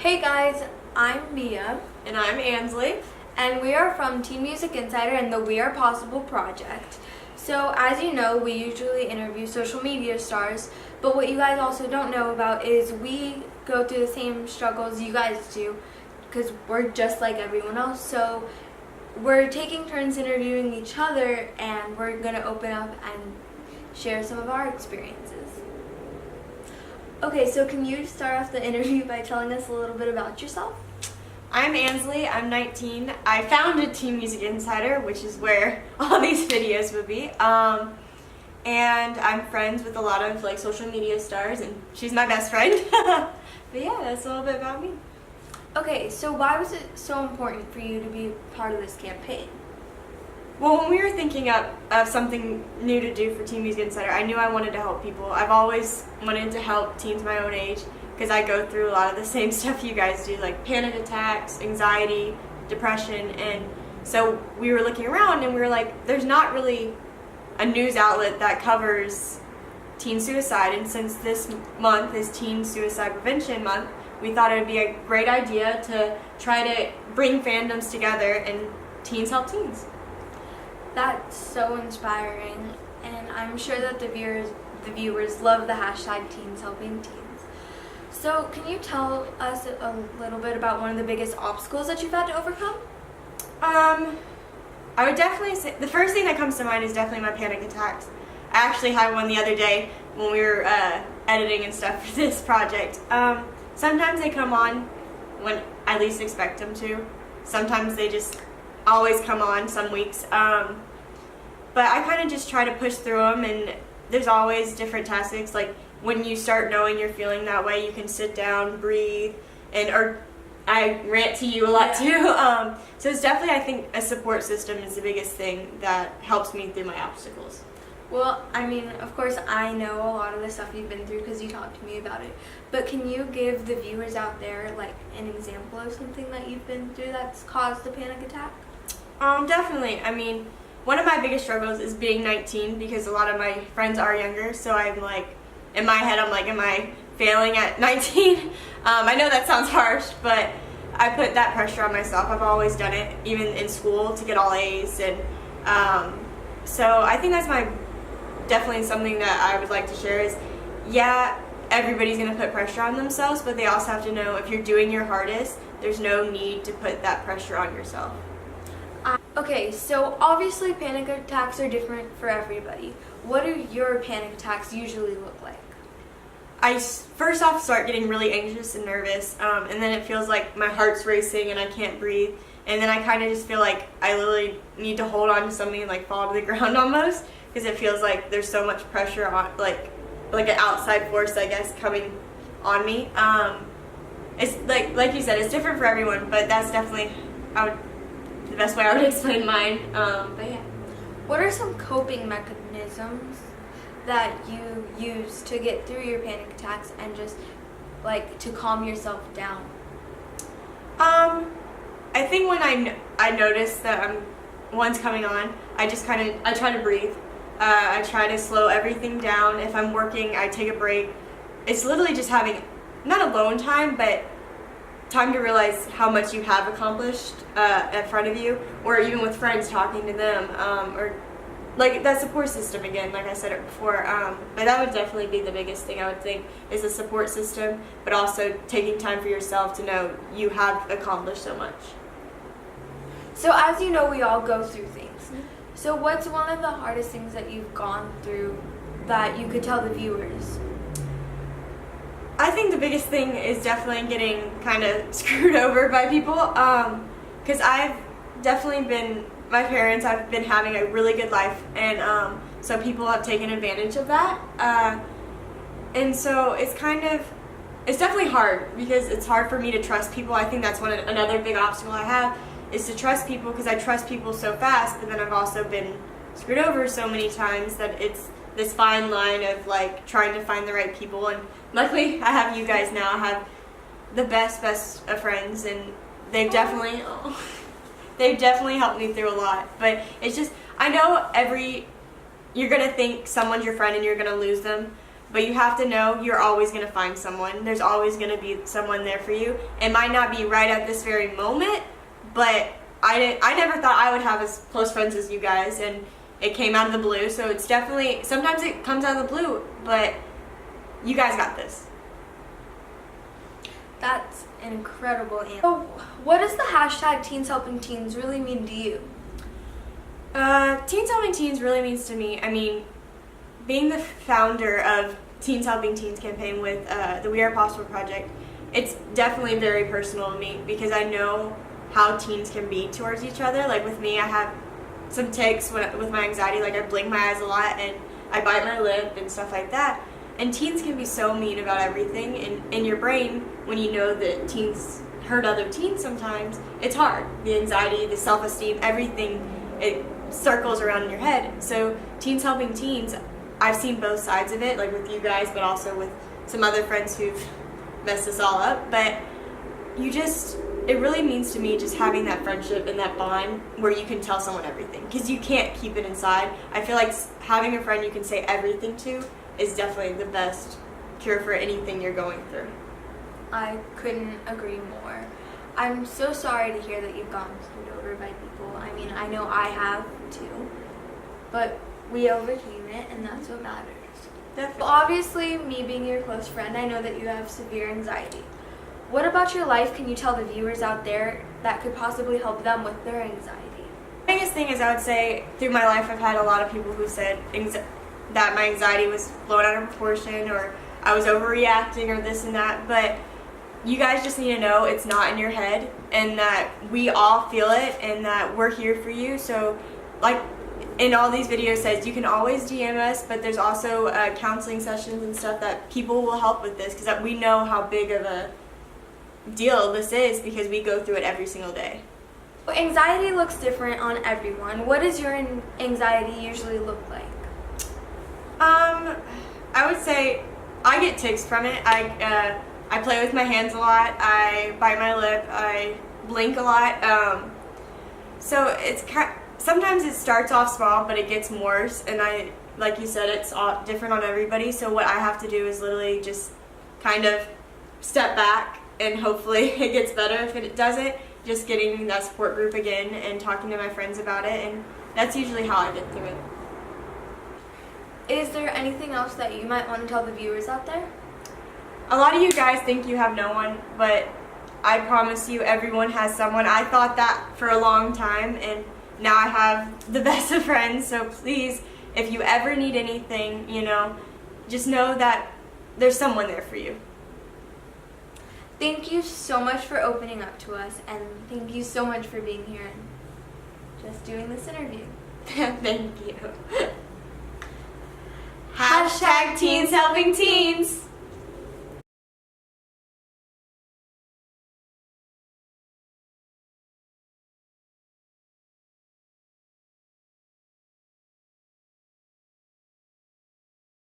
Hey guys, I'm Mia. And I'm Ainsley. And we are from Teen Music Insider and the We Are Possible project. So as you know, we usually interview social media stars, but what you guys also don't know about is we go through the same struggles you guys do because we're just like everyone else. So we're taking turns interviewing each other and we're going to open up and share some of our experiences. Okay, so can you start off the interview by telling us a little bit about yourself? I'm Ainsley, I'm 19. I founded Teen Music Insider, which is where all these videos would be. And I'm friends with a lot of social media stars, and she's my best friend. But yeah, that's a little bit about me. Okay, so why was it so important for you to be part of this campaign? Well, when we were thinking of something new to do for Teen Music Insider, I knew I wanted to help people. I've always wanted to help teens my own age because I go through a lot of the same stuff you guys do, like panic attacks, anxiety, depression, and so we were looking around and we were like, there's not really a news outlet that covers teen suicide, and since this month is Teen Suicide Prevention Month, we thought it would be a great idea to try to bring fandoms together and teens help teens. That's so inspiring, and I'm sure that the viewers love the hashtag teenshelpingteens. So can you tell us a little bit about one of the biggest obstacles that you've had to overcome? I would definitely say, the first thing that comes to mind is definitely my panic attacks. I actually had one the other day when we were editing and stuff for this project. Sometimes they come on when I least expect them to. Sometimes they just always come on some weeks. But I kind of just try to push through them, and there's always different tactics. Like when you start knowing you're feeling that way, you can sit down, breathe, or I rant to you a lot too. So it's definitely, I think, a support system is the biggest thing that helps me through my obstacles. Well, I mean, of course, I know a lot of the stuff you've been through because you talked to me about it. But can you give the viewers out there an example of something that you've been through that's caused a panic attack? Definitely. I mean, one of my biggest struggles is being 19 because a lot of my friends are younger. So I'm in my head, I'm like, am I failing at 19? I know that sounds harsh, but I put that pressure on myself. I've always done it, even in school, to get all A's. And so I think that's definitely something that I would like to share is, yeah, everybody's going to put pressure on themselves, but they also have to know if you're doing your hardest, there's no need to put that pressure on yourself. Okay, so obviously panic attacks are different for everybody. What do your panic attacks usually look like? I first off start getting really anxious and nervous, and then it feels like my heart's racing and I can't breathe, and then I kind of just feel like I literally need to hold on to something and fall to the ground almost, because it feels like there's so much pressure on, like an outside force, I guess, coming on me. It's like you said, it's different for everyone, but that's definitely the best way I would explain mine. But yeah. What are some coping mechanisms that you use to get through your panic attacks and just to calm yourself down? I think when I notice that one's coming on, I try to breathe. I try to slow everything down. If I'm working, I take a break. It's literally just having, not alone time, but time to realize how much you have accomplished in front of you, or even with friends, talking to them, or that support system again, like I said it before. But that would definitely be the biggest thing I would think is a support system, but also taking time for yourself to know you have accomplished so much. So as you know, we all go through things. So what's one of the hardest things that you've gone through that you could tell the viewers? I think the biggest thing is definitely getting kind of screwed over by people, because I've definitely been, my parents have been having a really good life, and so people have taken advantage of that, and so it's definitely hard because it's hard for me to trust people. I think that's another big obstacle I have is to trust people, because I trust people so fast, but then I've also been screwed over so many times that it's this fine line of trying to find the right people. And luckily I have you guys now. I have the best of friends, and they've definitely helped me through a lot. But it's just, I know you're gonna think someone's your friend and you're gonna lose them, but you have to know you're always going to find someone. There's always going to be someone there for you. It might not be right at this very moment, but I never thought I would have as close friends as you guys, and it came out of the blue. So it's definitely, sometimes it comes out of the blue, but you guys got this. That's an incredible answer. So what does the hashtag Teens Helping Teens really mean to you? Teens Helping Teens really means to me, I mean, being the founder of Teens Helping Teens campaign with the We Are Possible project, it's definitely very personal to me because I know how teens can be towards each other. Like with me, I have some tics with my anxiety, like I blink my eyes a lot and I bite my lip and stuff like that. And teens can be so mean about everything, and in your brain, when you know that teens hurt other teens sometimes, it's hard. The anxiety, the self-esteem, everything, it circles around in your head. So Teens Helping Teens, I've seen both sides of it, like with you guys, but also with some other friends who've messed us all up. But it really means to me just having that friendship and that bond where you can tell someone everything, because you can't keep it inside. I feel like having a friend you can say everything to is definitely the best cure for anything you're going through. I couldn't agree more. I'm so sorry to hear that you've gotten screwed over by people. I mean, I know I have too, but we overcame it, and that's what matters. Definitely. Well, obviously, me being your close friend, I know that you have severe anxiety. What about your life can you tell the viewers out there that could possibly help them with their anxiety? The biggest thing is, I would say, through my life, I've had a lot of people who said that my anxiety was blown out of proportion, or I was overreacting, or this and that, but you guys just need to know it's not in your head, and that we all feel it, and that we're here for you. So, like in all these videos says, you can always DM us, but there's also counseling sessions and stuff that people will help with this, because we know how big of a deal this is because we go through it every single day. Well, anxiety looks different on everyone. What does your anxiety usually look like? I would say I get tics from it. I play with my hands a lot. I bite my lip. I blink a lot. So sometimes it starts off small, but it gets worse. And like you said, it's all different on everybody. So what I have to do is literally just kind of step back, and hopefully it gets better. If it doesn't, just getting that support group again and talking to my friends about it. And that's usually how I get through it. Is there anything else that you might want to tell the viewers out there? A lot of you guys think you have no one, but I promise you everyone has someone. I thought that for a long time, and now I have the best of friends. So please, if you ever need anything, just know that there's someone there for you. Thank you so much for opening up to us, and thank you so much for being here and just doing this interview. Thank you. Hashtag Teens Helping Teens.